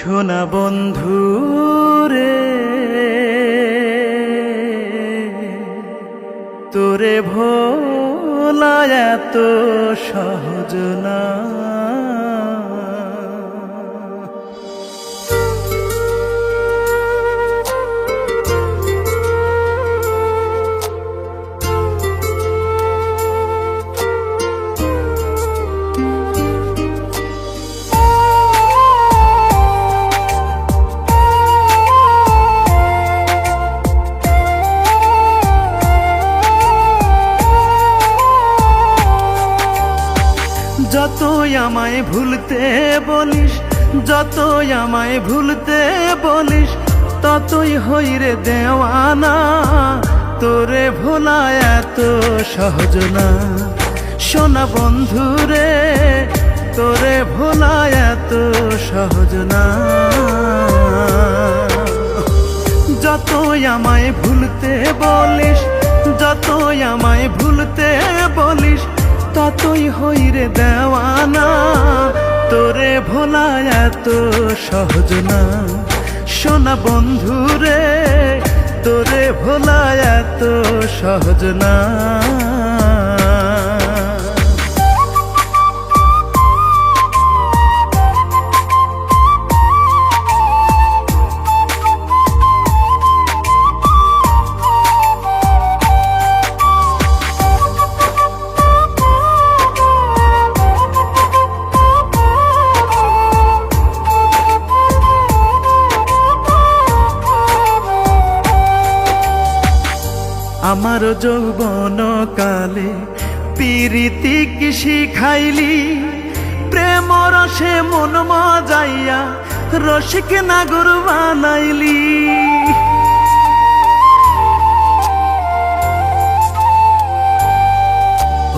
শোনা বন্ধু রে, তোরে ভোলা এত সহজ না। যতই আমায় ভুলতে বলিস, যতই আমায় ভুলতে বলিস, ততই হই রে দেওয়ানা। তোরে ভোলা এত সহজ না। শোনা বন্ধু রে, তোরে ভোলা এত সহজ না। যতই আমায় ভুলতে বলিস, যতই আমায় ভুলতে বলিস, ততই হই রে দেওয়ানা। তোরে ভোলা এত সহজ না। শোনা বন্ধু রে, তোরে ভোলা এত সহজ না। আমার যৌবন কালে পিরিতি কি শিখাইলি, প্রেম রসে মন মজাইয়া রসিক নাগর বানাইলি।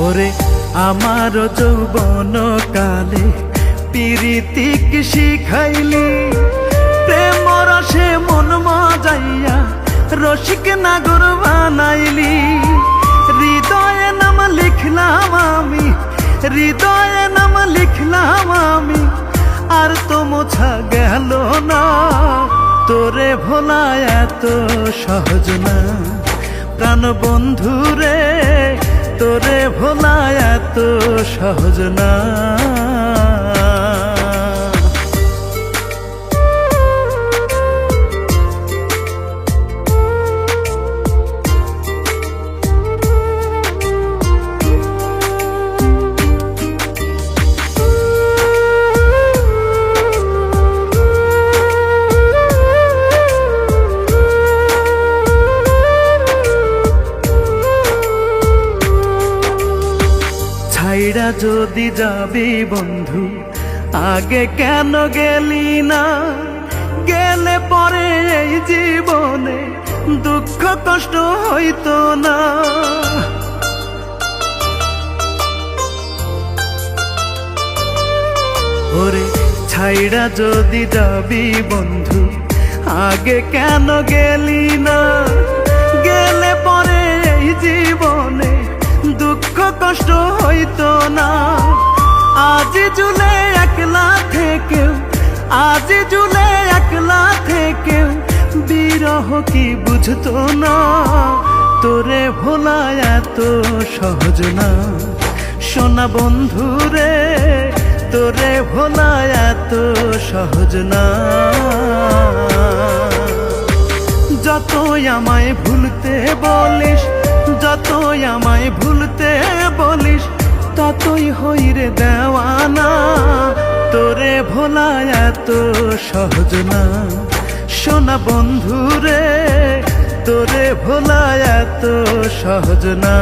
ওরে আমার যৌবন কালে পিরিতি কি শিখাইলি, প্রেম রসে মন মজাইয়া রসিক নাগর বানাইলি। হৃদয়ে নাম লিখলাম আমি, হৃদয়ে নাম লিখলাম আমি, আর তো মোছা গেল না। তোরে ভোলা এত সহজ না। প্রাণ বন্ধু রে, তোরে ভোলা এত সহজ না। ছাইড়া যদি যাবি বন্ধু, আগে কেন গেলি না? গেলে পরে এই জীবনে দুঃখ কষ্ট হইতো না। ওরে ছাইড়া যদি যাবি বন্ধু, আগে কেন গেলি না? গেলে পরে এই জীবনে দুঃখ কষ্ট হইতো না। আজ জুলে একলা থেকেও, আজ জুলে একলা থেকেও বিরহ কি বুঝতো না? তোরে ভোলা এত সহজ না। শোনা বন্ধু রে, তোরে ভোলা এত সহজ না। যতই আমায় ভুলতে বলিস, যতই আমায় ভুলতে বলিস, ততই হই রে দেওয়ানা। তোরে ভোলা এত সহজ না। শোনা বন্ধু রে, তোরে ভোলা এত সহজ না।